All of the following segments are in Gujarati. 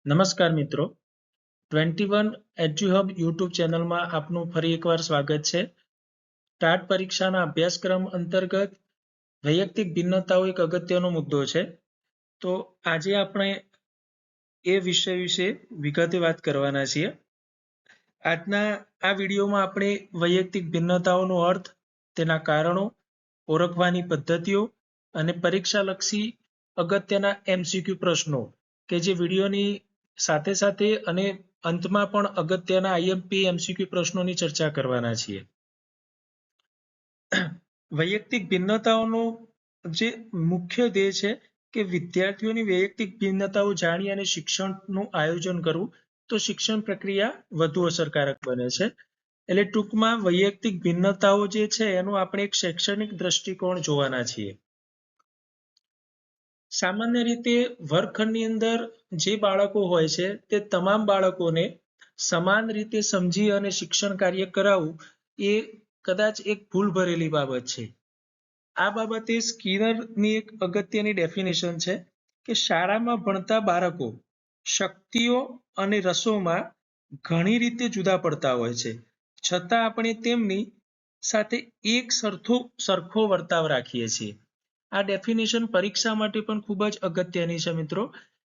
નમસ્કાર મિત્રો, 21 એડ્યુહબ યુટ્યુબ ચેનલમાં આપનું ફરી એકવાર સ્વાગત છે. ટાટ પરીક્ષાના અભ્યાસક્રમ અંતર્ગત વૈયક્તિક ભિન્નતાઓ એક અગત્યનો મુદ્દો છે. તો આજે આપણે એ વિષય વિશે વિગતે વાત કરવાના છીએ. આજના આ વિડીયોમાં આપણે વૈયક્તિક ભિન્નતાઓનો અર્થ, તેના કારણો, ઓળખવાની પદ્ધતિઓ અને પરીક્ષાલક્ષી અગત્યના MCQ પ્રશ્નો કે જે વિડીયોની સાથે સાથે અને અંતમાં પણ અગત્યના IMP MCQ પ્રશ્નોની ચર્ચા કરવાના છીએ. વૈયક્તિક ભિન્નતાઓનો જે મુખ્ય ધ્યેય છે કે વિદ્યાર્થીઓની વૈયક્તિક ભિન્નતાઓ જાણી અને શિક્ષણનું આયોજન કરવું, તો શિક્ષણ પ્રક્રિયા વધુ અસરકારક બને છે. એટલે ટૂંકમાં વૈયક્તિક ભિન્નતાઓ જે છે એનું આપણે એક શૈક્ષણિક દ્રષ્ટિકોણ જોવાના છીએ. સામાન્ય રીતે વર્ગખંડની અંદર જે બાળકો હોય છે તે તમામ બાળકોને સમાન રીતે સમજી અને શિક્ષણ કાર્ય કરાવવું એ કદાચ એક ભૂલ ભરેલી બાબત છે. આ બાબતે સ્કિનરની એક અગત્યની ડેફિનેશન છે કે શાળામાં ભણતા બાળકો શક્તિઓ અને રસોમાં ઘણી રીતે જુદા પડતા હોય છે, છતાં આપણે તેમની સાથે એક સરખો વર્તાવ રાખીએ છીએ. આ ડેફિનેશન પરીક્ષા માટે પણ ખૂબ જ અગત્યની છે મિત્રો,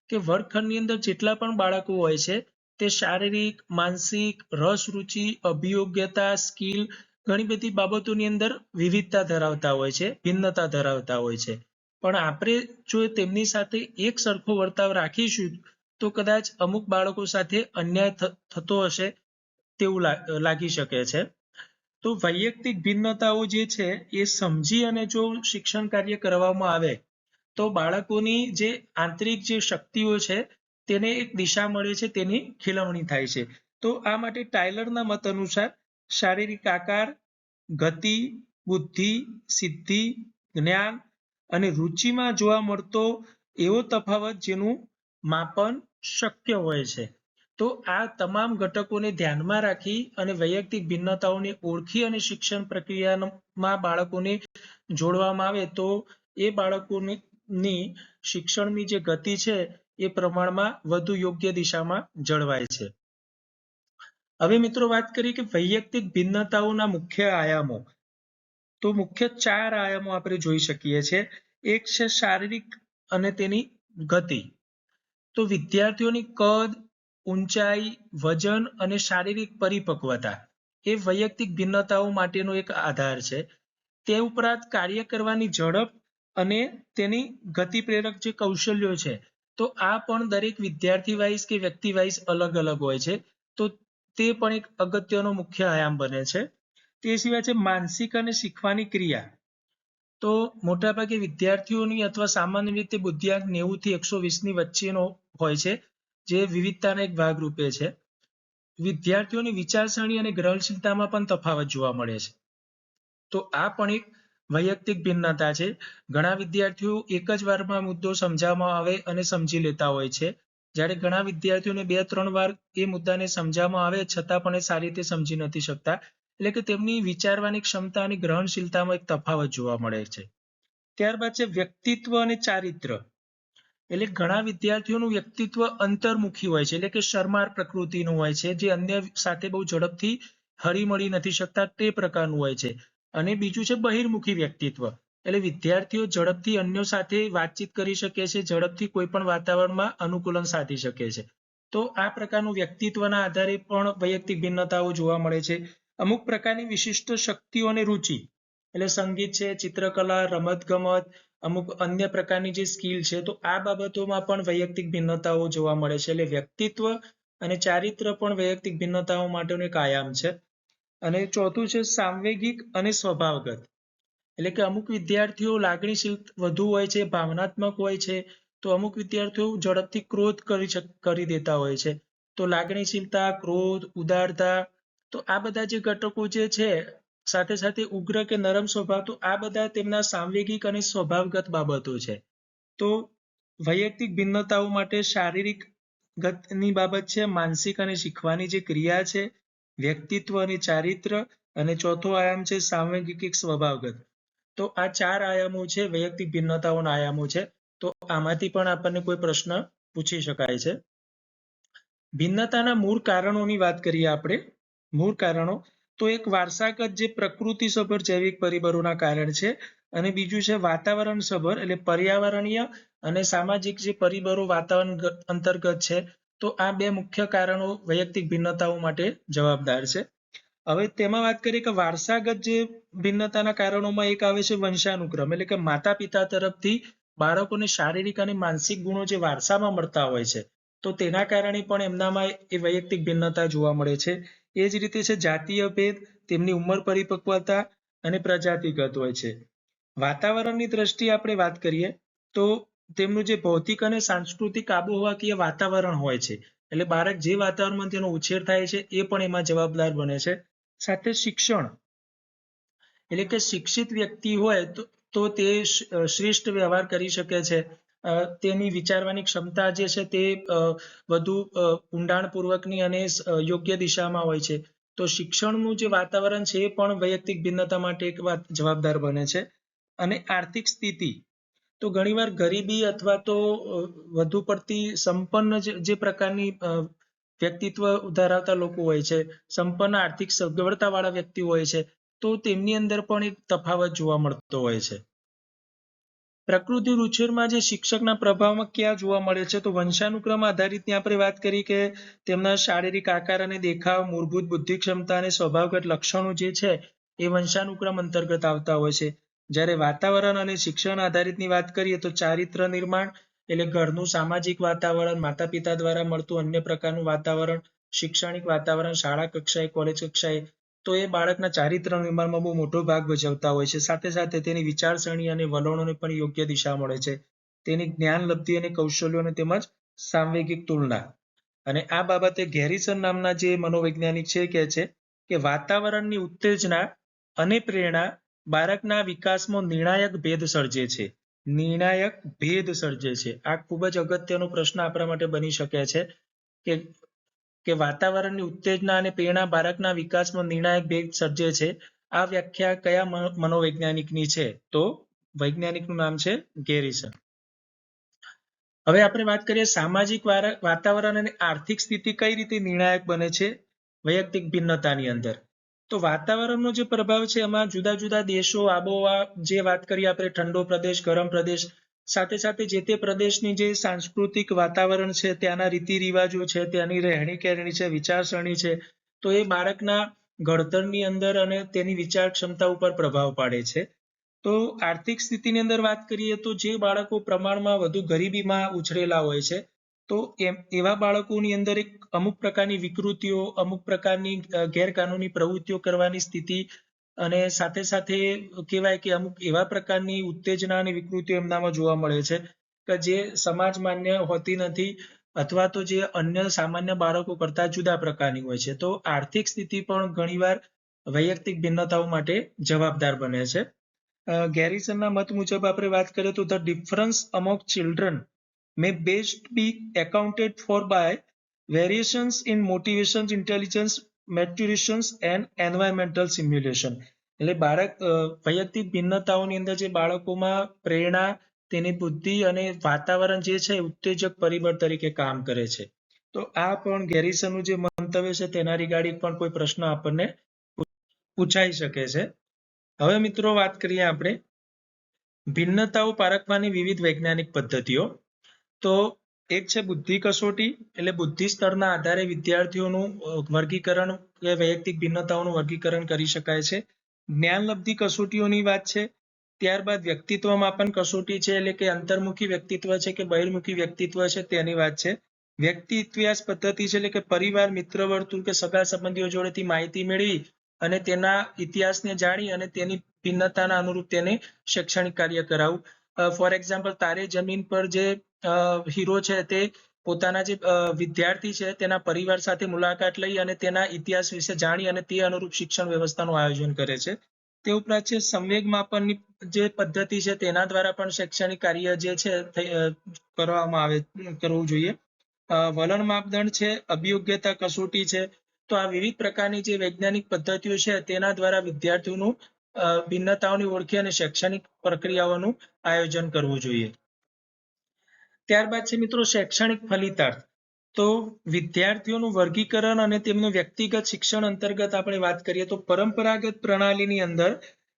કે વર્ગખંડની અંદર જેટલા પણ બાળકો હોય છે તે શારીરિક, માનસિક, રસ, રુચિ, અભિયોગ્યતા, સ્કિલ ઘણી બધી બાબતોની અંદર વિવિધતા ધરાવતા હોય છે, ભિન્નતા ધરાવતા હોય છે. પણ આપણે જો તેમની સાથે એક સરખો વર્તાવ રાખીશું તો કદાચ અમુક બાળકો સાથે અન્યાય થતો હશે તેવું લાગી શકે છે. તો વૈયક્તિક ભિન્નતાઓ જે છે એ સમજી અને જો શિક્ષણ કાર્ય કરવામાં આવે તો બાળકોની જે આંતરિક જે શક્તિઓ છે તેને એક દિશા મળે છે, તેની ખીલવણી થાય છે. તો આ માટે ટાયલરના મત અનુસાર શારીરિક આકાર, ગતિ, બુદ્ધિ, સિદ્ધિ, જ્ઞાન અને રુચિમાં જોવા મળતો એવો તફાવત જેનું માપન શક્ય હોય છે. તો આ તમામ ઘટકોને ધ્યાનમાં રાખી અને વૈયક્તિક ભિન્નતાઓને ઓળખી અને શિક્ષણ પ્રક્રિયામાં બાળકોને જોડવામાં આવે તો એ બાળકોની શિક્ષણની જે ગતિ છે એ પ્રમાણમાં વધુ યોગ્ય દિશામાં જળવાય છે. હવે મિત્રો વાત કરીએ કે વૈયક્તિક ભિન્નતાઓના મુખ્ય આયામો. તો મુખ્ય 4 આયામો આપણે જોઈ શકીએ છીએ. એક છે શારીરિક અને તેની ગતિ. તો વિદ્યાર્થીઓની કદ, ઊંચાઈ, વજન અને શારીરિક પરિપક્વતા એ વૈયક્તિક ભિન્નતાઓ માટેનો એક આધાર છે. તે ઉપરાંત કાર્ય કરવાની ઝડપ અને તેની ગતિ પ્રેરક જે કૌશલ્યો છે, તો આ પણ દરેક વિદ્યાર્થી વાઇઝ કે વ્યક્તિ વાઇઝ અલગ અલગ હોય છે. તો તે પણ એક અગત્યનો મુખ્ય આયામ બને છે. તે સિવાય છે માનસિક અને શીખવાની ક્રિયા. તો મોટાભાગે વિદ્યાર્થીઓની અથવા સામાન્ય રીતે બુદ્ધિઆંક 90 થી 120 ની વચ્ચેનો હોય છે, જે વિવિધતાના એક ભાગરૂપે છે. વિદ્યાર્થીઓની વિચારસરણી અને ગ્રહણશીલતામાં પણ તફાવત જોવા મળે છે. તો આ પણ એક વૈયક્તિક ભિન્નતા છે. ઘણા વિદ્યાર્થીઓ એક જ વારમાં મુદ્દો સમજાવવામાં આવે અને સમજી લેતા હોય છે, જ્યારે ઘણા વિદ્યાર્થીઓને 2-3 વાર એ મુદ્દાને સમજાવવામાં આવે છતાં પણ એ સારી રીતે સમજી નથી શકતા. એટલે કે તેમની વિચારવાની ક્ષમતા અને ગ્રહણશીલતામાં એક તફાવત જોવા મળે છે. ત્યારબાદ છે વ્યક્તિત્વ અને ચારિત્ર. એટલે ઘણા વિદ્યાર્થીઓનું વ્યક્તિત્વ અંતર્મુખી હોય છે, એટલે કે શરમાળ પ્રકૃતિનું હોય છે, જે અન્ય સાથે બહુ ઝડપથી હળીમળી નથી શકતા તે પ્રકારનું હોય છે. અને બીજું છે બહિર્મુખી વ્યક્તિત્વ. એટલે વિદ્યાર્થીઓ ઝડપથી અન્યો સાથે વાતચીત કરી શકે છે, ઝડપથી કોઈ પણ વાતાવરણમાં અનુકૂલન સાધી શકે છે. તો આ પ્રકારનું વ્યક્તિત્વના આધારે પણ વૈયક્તિક ભિન્નતાઓ જોવા મળે છે. અમુક પ્રકારની વિશિષ્ટ શક્તિઓ અને રુચિ, એટલે સંગીત છે, ચિત્રકલા, રમતગમત, અમુક અન્ય પ્રકારની જે સ્કિલ છે, તો આ બાબતોમાં પણ વૈયક્તિક ભિન્નતાઓ જોવા મળે છે. એટલે વ્યક્તિત્વ અને ચારિત્ર પણ વૈયક્તિક ભિન્નતાઓ માટેનો એક આયામ છે. અને ચોથું છે સાંવેગિક અને સ્વભાવગત. એટલે કે અમુક વિદ્યાર્થીઓ લાગણીશીલ વધુ હોય છે, ભાવનાત્મક હોય છે, તો અમુક વિદ્યાર્થીઓ ઝડપથી ક્રોધ કરી દેતા હોય છે. તો લાગણીશીલતા, ક્રોધ, ઉદારતા, તો આ બધા જે ઘટકો જે છે, સાથે સાથે ઉગ્ર કે નરમ સ્વભાવ, તો આ બધા તેમના સાંવેગિક અને સ્વભાવગત બાબતો છે. તો વૈયક્તિક ભિન્નતાઓ માટે શારીરિક ગતની બાબત છે, માનસિક અને શીખવાની જે ક્રિયા છે, વ્યક્તિત્વ અને ચારિત્ર, અને ચોથો આયામ છે સાંવેગિક સ્વભાવગત. તો આ 4 આયામો છે, વૈયક્તિક ભિન્નતાઓના આયામો છે. તો આમાંથી પણ આપણને કોઈ પ્રશ્ન પૂછી શકાય છે. ભિન્નતાના મૂળ કારણોની વાત કરીએ આપણે. મૂળ કારણો તો એક વારસાગત જે પ્રકૃતિસભર જૈવિક પરિબળોના કારણ છે, અને બીજું છે વાતાવરણસભર એટલે પર્યાવરણીય અને સામાજિક જે પરિબળો વાતાવરણ અંતર્ગત છે. તો આ બે મુખ્ય કારણો વૈયક્તિક ભિન્નતાઓ માટે જવાબદાર છે. હવે તેમાં વાત કરીએ કે વારસાગત જે ભિન્નતાના કારણોમાં એક આવે છે વંશાનુક્રમ, એટલે કે માતા પિતા તરફથી બાળકોને શારીરિક અને માનસિક ગુણો જે વારસામાં મળતા હોય છે, તો તેના કારણે પણ એમનામાં એ વૈયક્તિક ભિન્નતા જોવા મળે છે. એ જ રીતે છે જાતીય ભેદ, તેમની ઉંમર પરિપક્વતા અને પ્રજાતિગત હોય છે. વાતાવરણની દ્રષ્ટિએ આપણે વાત કરીએ તો તેમનું જે ભૌતિક અને સાંસ્કૃતિક આબોહવાકીય વાતાવરણ હોય છે, એટલે બાળક જે વાતાવરણમાં તેનો ઉછેર થાય છે એ પણ એમાં જવાબદાર બને છે. સાથે શિક્ષણ, એટલે કે શિક્ષિત વ્યક્તિ હોય તો તે શ્રેષ્ઠ વ્યવહાર કરી શકે છે. તેની વિચારવાની ક્ષમતા જે છે તે વધુ ઊંડાણપૂર્વકની અને યોગ્ય દિશામાં હોય છે. તો શિક્ષણનું જે વાતાવરણ છે એ પણ વૈયક્તિક ભિન્નતા માટે એક જવાબદાર બને છે. અને આર્થિક સ્થિતિ, તો ઘણીવાર ગરીબી અથવા તો વધુ પડતી સંપન્ન જે પ્રકારની વ્યક્તિત્વ ધરાવતા લોકો હોય છે, સંપન્ન આર્થિક સગવડતા વાળા વ્યક્તિ હોય છે, તો તેમની અંદર પણ એક તફાવત જોવા મળતો હોય છે. પ્રકૃતિ ઉછેરમાં જે શિક્ષકના પ્રભાવમાં ક્યાં જોવા મળે છે, તો વંશાનુક્રમ આધારિતની આપણે વાત કરી કે તેમના શારીરિક આકાર અને દેખાવ, મૂળભૂત બુદ્ધિ ક્ષમતા અને સ્વભાવગત લક્ષણો જે છે એ વંશાનુક્રમ અંતર્ગત આવતા હોય છે. જ્યારે વાતાવરણ અને શિક્ષણ આધારિતની વાત કરીએ તો ચારિત્ર નિર્માણ, એટલે ઘરનું સામાજિક વાતાવરણ, માતા પિતા દ્વારા મળતું અન્ય પ્રકારનું વાતાવરણ, શૈક્ષણિક વાતાવરણ, શાળા કક્ષાએ, કોલેજ કક્ષાએ, તો એ બાળકના ચારિત્ર નિર્માણમાં બહુ મોટો ભાગ ભજવતા હોય છે. સાથે સાથે તેની વિચારસરણી અને વલણોને પણ યોગ્ય દિશા મળે છે. તેની જ્ઞાન લબ્ધિ અને કૌશલ્યોને તેમજ સાંવેગિક તુલના. અને આ બાબતે ગેરિસન નામના જે મનોવૈજ્ઞાનિક છે કહે છે કે વાતાવરણની ઉત્તેજના અને પ્રેરણા બાળકના વિકાસમાં નિર્ણાયક ભેદ સર્જે છે. નિર્ણાયક ભેદ સર્જે છે. આ ખૂબ જ અગત્યનો પ્રશ્ન આપણા માટે બની શકે છે કે વાતાવરણની ઉત્તેજના અને પ્રેરણા બાળકના વિકાસમાં નિર્ણાયક ભેદ સર્જે છે. આ વ્યાખ્યા કયા મનોવૈજ્ઞાનિકની છે, તો વૈજ્ઞાનિકનું નામ છે ગેરિસન. હવે આપણે વાત કરીએ સામાજિક વાતાવરણ અને આર્થિક સ્થિતિ કઈ રીતે નિર્ણાયક બને છે વૈયક્તિક ભિન્નતાની અંદર. તો વાતાવરણનો જે પ્રભાવ છે એમાં જુદા જુદા દેશો, આબોહવા, જે વાત કરીએ આપણે ઠંડો પ્રદેશ, ગરમ પ્રદેશ, સાથે સાથે જે તે પ્રદેશની જે સાંસ્કૃતિક વાતાવરણ છે, ત્યાંના રીતિ રિવાજો છે, ત્યાંની રહેણી કહેણી છે, વિચારસરણી છે, તો એ બાળકના ઘડતરની અંદર અને તેની વિચાર ક્ષમતા ઉપર પ્રભાવ પાડે છે. તો આર્થિક સ્થિતિની અંદર વાત કરીએ તો જે બાળકો પ્રમાણમાં વધુ ગરીબીમાં ઉછરેલા હોય છે, તો એવા બાળકોની અંદર એક અમુક પ્રકારની વિકૃતિઓ, અમુક પ્રકારની ગેરકાનૂની પ્રવૃત્તિઓ કરવાની સ્થિતિ, અને સાથે સાથે કહેવાય કે અમુક એવા પ્રકારની ઉત્તેજના અને વિકૃતિઓ એમનામાં જોવા મળે છે કે જે સમાજ માન્ય હોતી નથી, અથવા તો જે અન્ય સામાન્ય બાળકો કરતા જુદા પ્રકારની હોય છે. તો આર્થિક સ્થિતિ પણ ઘણીવાર વૈયક્તિક ભિન્નતાઓ માટે જવાબદાર બને છે. ગેરિસનના મત મુજબ આપણે વાત કરીએ તો the difference among children may best be accounted for by variations in motivations, intelligence, maturations and environmental simulation. એટલે બાળક વૈયક્તિક ભિન્નતાઓની અંદર જે બાળકોમાં પ્રેરણા, તેની બુદ્ધિ અને વાતાવરણ જે છે ઉત્તેજક પરિબળ તરીકે કામ કરે છે. તો આ પણ ગેરિસનનું જે મંતવ્ય છે તેના રિગાર્ડિંગ પણ કોઈ પ્રશ્ન આપણને પૂછાઈ શકે છે. હવે મિત્રો વાત કરીએ આપણે ભિન્નતાઓ પારખવાની વિવિધ વૈજ્ઞાનિક પદ્ધતિઓ. તો એક છે બુદ્ધિ કસોટી, એટલે બુદ્ધિ સ્તરના આધારે વિદ્યાર્થીઓનું વર્ગીકરણ કે વૈયક્તિક ભિન્નતાઓનું વર્ગીકરણ કરી શકાય છે. જ્ઞાનલબ્ધિ કસોટીઓની વાત છે. ત્યારબાદ વ્યક્તિત્વ માપન કસોટી છે, એટલે કે અંતર્મુખી વ્યક્તિત્વ છે કે બહિર્મુખી વ્યક્તિત્વ છે તેની વાત છે. વ્યક્તિ ઇતિહાસ પદ્ધતિ છે, એટલે કે પરિવાર, મિત્ર વર્તુળ કે સગા સંબંધીઓ જોડેથી માહિતી મેળવી અને તેના ઇતિહાસને જાણી અને તેની ભિન્નતાના અનુરૂપ તેને શૈક્ષણિક કાર્ય કરાવવું. ફોર એક્ઝામ્પલ, તારે જમીન પર જે હીરો છે તે પોતાના જે વિદ્યાર્થી છે તેના પરિવાર સાથે મુલાકાત લઈ અને તેના ઇતિહાસ વિશે જાણી અને તે અનુરૂપ શિક્ષણ વ્યવસ્થાનું આયોજન કરે છે. તે ઉપરાંત છે સંવેગ માપનની જે પદ્ધતિ છે તેના દ્વારા પણ શૈક્ષણિક કાર્ય જે છે કરવું જોઈએ. વલણ માપદંડ છે, અભિયોગ્યતા કસોટી છે. તો આ વિવિધ પ્રકારની જે વૈજ્ઞાનિક પદ્ધતિઓ છે તેના દ્વારા વિદ્યાર્થીઓનું ભિન્નતાઓની ઓળખી અને શૈક્ષણિક પ્રક્રિયાઓનું આયોજન કરવું જોઈએ. ત્યારબાદ છે મિત્રો શૈક્ષણિક ફલિતાર્થ. તો વિદ્યાર્થીઓનું વર્ગીકરણ અને તેમનું વ્યક્તિગત શિક્ષણ અંતર્ગત આપણે વાત કરીએ તો પરંપરાગત પ્રણાલીની અંદર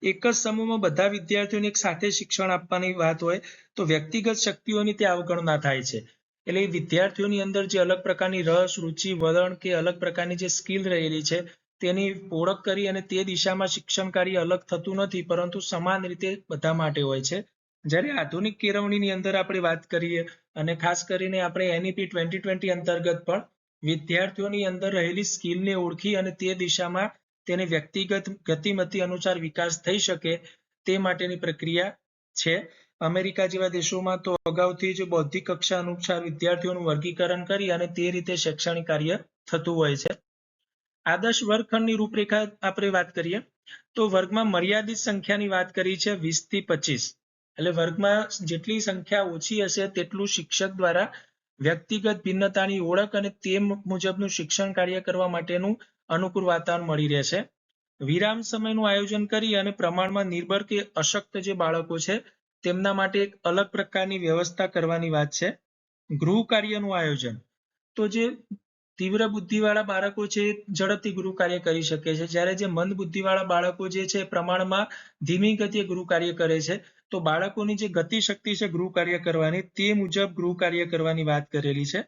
એક જ સમૂહમાં બધા વિદ્યાર્થીઓને એક સાથે શિક્ષણ આપવાની વાત હોય તો વ્યક્તિગત શક્તિઓની ત્યાં અવગણના થાય છે. એટલે વિદ્યાર્થીઓની અંદર જે અલગ પ્રકારની રસ, રુચિ, વલણ કે અલગ પ્રકારની જે સ્કિલ રહેલી છે તેની ઓળખ કરી અને તે દિશામાં શિક્ષણ કાર્ય અલગ થતું નથી, પરંતુ સમાન રીતે બધા માટે હોય છે. જ્યારે આધુનિક કેળવણીની અંદર આપણે વાત કરીએ અને ખાસ કરીને આપણે NEP 2020 અંતર્ગત પણ વિદ્યાર્થીઓની અંદર રહેલી સ્કિલને ઓળખી અને તે દિશામાં તેને વ્યક્તિગત ગતિમતિ અનુસાર વિકાસ થઈ શકે તે માટેની પ્રક્રિયા છે. અમેરિકા જેવા દેશોમાં તો અગાઉથી જ બૌદ્ધિક કક્ષા અનુસાર વિદ્યાર્થીઓનું વર્ગીકરણ કરી અને તે રીતે શૈક્ષણિક કાર્ય થતું હોય છે. આદર્શ વર્ગખંડની રૂપરેખા આપણે વાત કરીએ તો વર્ગમાં મર્યાદિત સંખ્યાની વાત કરી છે 20 થી 25. એટલે વર્ગમાં જેટલી સંખ્યા ઓછી હશે તેટલું શિક્ષક દ્વારા વ્યક્તિગત ભિન્નતાની ઓળખ અને તે મુજબનું શિક્ષણ કાર્ય કરવા માટેનું અનુકૂળ વાતાવરણ મળી રહેશે. વિરામ સમયનું આયોજન કરી અને પ્રમાણમાં નિર્ભર કે અશક્ત જે બાળકો છે તેમના માટે એક અલગ પ્રકારની વ્યવસ્થા કરવાની વાત છે. ગૃહ કાર્યનું આયોજન તો જે તીવ્ર બુદ્ધિવાળા બાળકો છે ઝડપથી ગૃહ કાર્ય કરી શકે છે, જ્યારે જે મંદ બુદ્ધિવાળા બાળકો જે છે પ્રમાણમાં ધીમી ગતિએ ગૃહ કાર્ય કરે છે. તો બાળકોની જે ગતિશક્તિ છે ગૃહ કાર્ય કરવાની તે મુજબ ગૃહ કાર્ય કરવાની વાત કરેલી છે.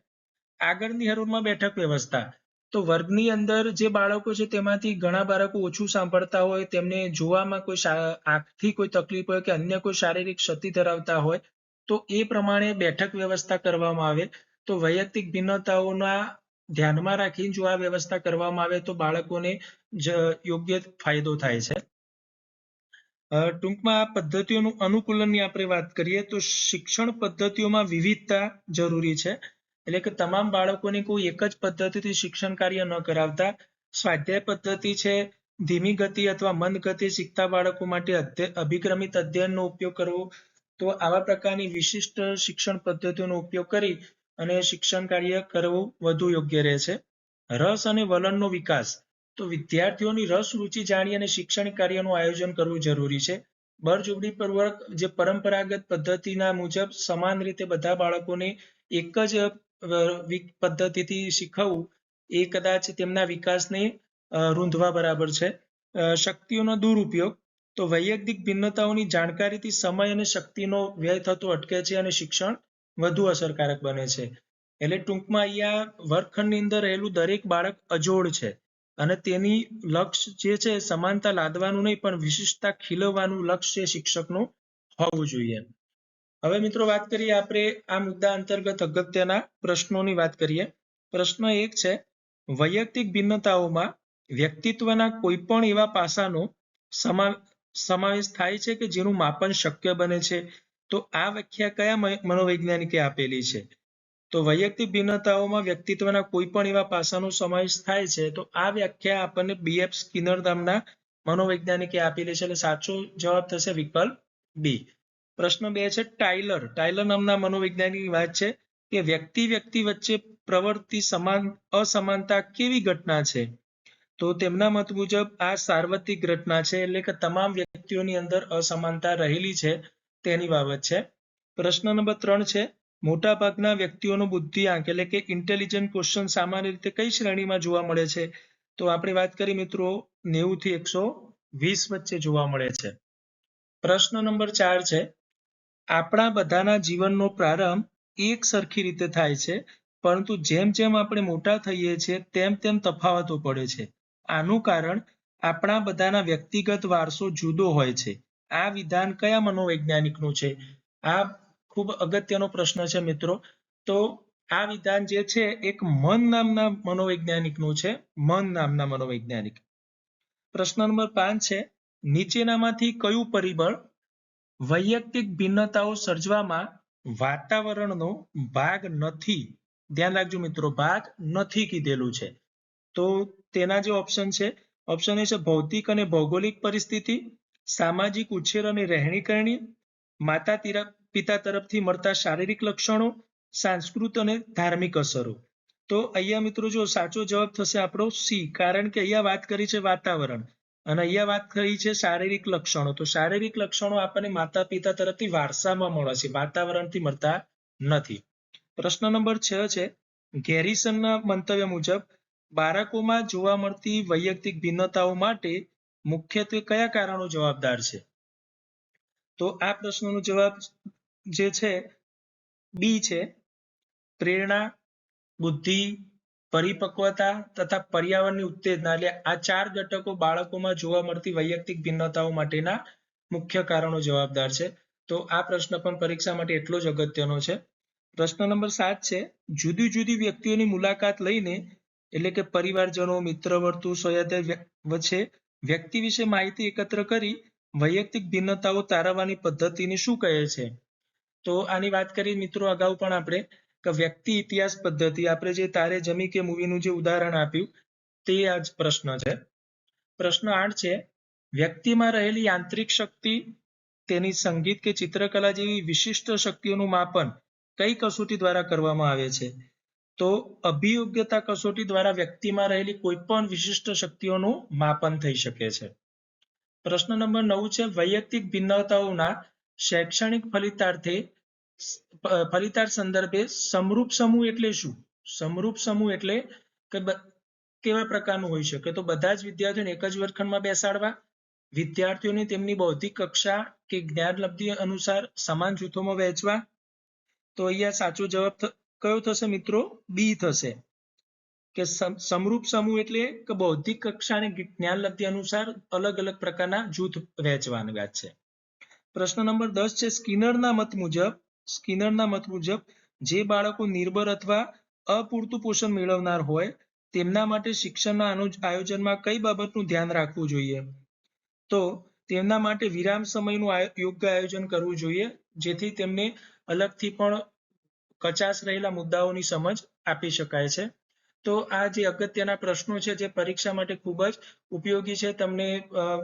આગળની હરોળમાં બેઠક વ્યવસ્થા તો વર્ગની અંદર જે બાળકો છે તેમાંથી ઘણા બાળકો ઓછું સાંભળતા હોય, તેમને જોવામાં કોઈ આંખથી કોઈ તકલીફ હોય કે અન્ય કોઈ શારીરિક ક્ષતિ ધરાવતા હોય તો એ પ્રમાણે બેઠક વ્યવસ્થા કરવામાં આવે. તો વૈયક્તિક ભિન્નતાઓના ધ્યાનમાં રાખીને જો આ વ્યવસ્થા કરવામાં આવે તો બાળકોને યોગ્ય ફાયદો થાય છે. ટૂંકમાં આ પદ્ધતિઓનું અનુકૂલનની આપણે વાત કરીએ તો શિક્ષણ પદ્ધતિઓમાં વિવિધતા જરૂરી છે. એટલે કે તમામ બાળકોને કોઈ એક જ પદ્ધતિથી શિક્ષણ કાર્ય ન કરાવતા સ્વાધ્યાય પદ્ધતિ છે, ધીમી ગતિ અથવા મંદ ગતિ શીખતા બાળકો માટે અભિક્રમિત અધ્યયનનો ઉપયોગ કરવો. તો આવા પ્રકારની વિશિષ્ટ શિક્ષણ પદ્ધતિઓનો ઉપયોગ કરી અને શિક્ષણ કાર્ય કરવું વધુ યોગ્ય રહે છે. રસ અને વલણનો વિકાસ તો વિદ્યાર્થીઓની રસ રુચિ જાણી અને શૈક્ષણિક કાર્યનું આયોજન કરવું જરૂરી છે. બળજબરીપૂર્વક જે પરંપરાગત પદ્ધતિના મુજબ સમાન રીતે બધા બાળકોને એક જ પદ્ધતિથી શીખવવું એ કદાચ તેમના વિકાસને રૂંધવા બરાબર છે. શક્તિઓનો દુરુપયોગ તો વૈયક્તિક ભિન્નતાઓની જાણકારીથી સમય અને શક્તિનો વ્યય થતો અટકે છે અને શિક્ષણ વધુ અસરકારક બને છે. એટલે ટૂંકમાં અહીંયા વર્ગખંડની અંદર રહેલું દરેક બાળક અજોડ છે અને તેની લક્ષ્ય જે છે સમાનતા લાદવાનું નહીં પણ વિશિષ્ટતા ખીલવવાનું લક્ષ્ય શિક્ષકનું હોવું જોઈએ. હવે મિત્રો વાત કરીએ આપણે આ મુદ્દા અંતર્ગત અગત્યના પ્રશ્નોની વાત કરીએ. પ્રશ્ન 1 છે વૈયક્તિક ભિન્નતાઓમાં વ્યક્તિત્વના કોઈ પણ એવા પાસાનો સમાવેશ થાય છે કે જેનું માપન શક્ય બને છે. તો આ વ્યાખ્યા કયા મનોવૈજ્ઞાનિકે આપેલી છે? તો વૈયક્તિક ભિન્નતાઓમાં વ્યક્તિત્વના કોઈ પણ એવા પાસાનો સમાવેશ થાય છે. તો આ વ્યાખ્યા આપણને BF સ્કિનર નામના મનોવૈજ્ઞાનિકે આપેલી છે. એટલે સાચો જવાબ થશે વિકલ્પ B. પ્રશ્ન 2 છે ટાઈલર નામના મનોવૈજ્ઞાનિકની વાત છે કે વ્યક્તિ વચ્ચે પ્રવર્તી અસમાનતા કેવી ઘટના છે? તો તેમના મત મુજબ આ સાર્વત્રિક ઘટના છે, એટલે કે તમામ વ્યક્તિઓની અંદર અસમાનતા રહેલી છે તેની બાબત છે. પ્રશ્ન નંબર 3 છે મોટાભાગના વ્યક્તિઓનો બુદ્ધિઆંક એટલે કે ઇન્ટેલિજન્ટ ક્વેશ્ચન સામાન્ય રીતે કઈ શ્રેણીમાં જોવા મળે છે? તો આપણે વાત કરી મિત્રો 90 થી 120 વચ્ચે જોવા મળે છે. પ્રશ્ન નંબર 4 છે આપણા બધાના જીવનનો પ્રારંભ એક સરખી રીતે થાય છે, પરંતુ જેમ જેમ આપણે મોટા થઈએ છીએ તેમ તેમ તફાવતો પડે છે. આનું કારણ આપણા બધાના વ્યક્તિગત વારસો જુદો હોય છે. આ વિધાન કયા મનોવૈજ્ઞાનિકનું છે? આ ખૂબ અગત્યનો પ્રશ્ન છે મિત્રો. તો આ વિધાન જે છે એક મન નામના મનોવૈજ્ઞાનિકનું છે. મન નામના મનોવૈજ્ઞાનિક. પ્રશ્ન નંબર 5 છે નીચેનામાંથી કયું પરિબળ વૈયક્તિક ભિન્નતાઓ સર્જવામાં વાતાવરણનો ભાગ નથી? ધ્યાન રાખજો મિત્રો, ભાગ નથી કીધેલું છે. તો તેના જે ઓપ્શન છે, ઓપ્શન એ છે ભૌતિક અને ભૌગોલિક પરિસ્થિતિ, સામાજિક ઉછેર અને રહેણીકરણી, માતા પિતા તરફથી મળતા શારીરિક લક્ષણો, સાંસ્કૃતિક અને ધાર્મિક અસરો. તો અહીંયા મિત્રો જો સાચો જવાબ થશે આપણો C, કારણ કે અહીંયા વાત કરી છે વાતાવરણ અને અહીંયા વાત કરી છે શારીરિક લક્ષણો. તો શારીરિક લક્ષણો આપણને માતા પિતા તરફથી વારસામાં મળે છે, વાતાવરણથી મળતા નથી. પ્રશ્ન નંબર 6 છે ગેરિસનના મંતવ્ય મુજબ બાળકોમાં જોવા મળતી વૈયક્તિક ભિન્નતાઓ માટે મુખ્યત્વે કયા કારણો જવાબદાર છે? તો આ પ્રશ્નનો જવાબ જે છે બી છે. પ્રેરણા, બુદ્ધિ, પરિપક્વતા તથા પર્યાવરણની ઉત્તેજના, એટલે આ 4 ઘટકો બાળકોમાં જોવા મળતી વૈયક્તિક ભિન્નતાઓ માટેના મુખ્ય કારણો જવાબદાર છે. તો આ પ્રશ્ન પણ પરીક્ષા માટે એટલો જ અગત્યનો છે. પ્રશ્ન નંબર 7 છે, જુદી જુદી વ્યક્તિઓની મુલાકાત લઈને, એટલે કે પરિવારજનો, મિત્ર વર્તુળ, સ્વાધ્યાય વચ્ચે વ્યક્તિ વિશે માહિતી એકત્ર કરી વૈયક્તિક ભિન્નતાઓ તારવવાની પદ્ધતિને શું કહે છે? તો આની વાત કરી મિત્રો અગાઉ પણ આપણે કે વ્યક્તિ ઇતિહાસ પદ્ધતિ, આપણે જે તારે જમી કે મૂવીનું જે ઉદાહરણ આપ્યું તે આ જ પ્રશ્ન છે. પ્રશ્ન 8 છે, વ્યક્તિમાં રહેલી આંતરિક શક્તિ, તેની સંગીત કે ચિત્રકલા જેવી વિશિષ્ટ શક્તિઓનું માપન કઈ કસોટી દ્વારા કરવામાં આવે છે? તો અભિયોગ્યતા કસોટી દ્વારા વ્યક્તિમાં રહેલી કોઈ પણ વિશિષ્ટ શક્તિઓનું માપન થઈ શકે છે. પ્રશ્ન નંબર 9 છે, વૈયક્તિક ભિન્નતાઓના શૈક્ષણિક ફલિતાર્થ સંદર્ભે સમરૂપ સમૂહ એટલે શું? સમરૂપ સમૂહ એટલે કે કેવા પ્રકારનું હોઈ શકે? તો બધા જ વિદ્યાર્થીઓને એક જ વર્ગખંડમાં બેસાડવા, વિદ્યાર્થીઓને તેમની બૌદ્ધિક કક્ષા કે જ્ઞાનલબ્ધિ અનુસાર સમાન જૂથોમાં વહેંચવા. તો અહીંયા સાચો જવાબ કયો થશે મિત્રો? બી થશે કે સમરૂપ સમૂહ એટલે કે બૌદ્ધિક કક્ષા અને જ્ઞાનલબ્ધિ અનુસાર અલગ અલગ પ્રકારના જૂથ વહેંચવાની વાત છે. પ્રશ્ન નંબર 10 છે, સ્કિનરના મત મુજબ જે બાળકો નિર્ભર અથવા અપૂરતું પોષણ મેળવનાર હોય તેમના માટે શિક્ષણના આયોજનમાં કઈ બાબતનું ધ્યાન રાખવું જોઈએ? તો તેમના માટે વિરામ સમયનું યોગ્ય આયોજન કરવું જોઈએ, જેથી તેમને અલગથી પણ કચાશ રહેલા મુદ્દાઓની સમજ આપી શકાય છે. તો આ જે અગત્યના પ્રશ્નો છે જે પરીક્ષા માટે ખૂબ જ ઉપયોગી છે. તમને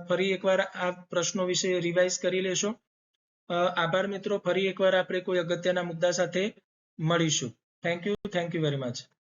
ફરી એકવાર આ પ્રશ્નો વિશે રિવાઇઝ કરી લેશો. આભાર મિત્રો. ફરી એકવાર આપણે કોઈ અગત્યના મુદ્દા સાથે મળીશું. Thank you very much.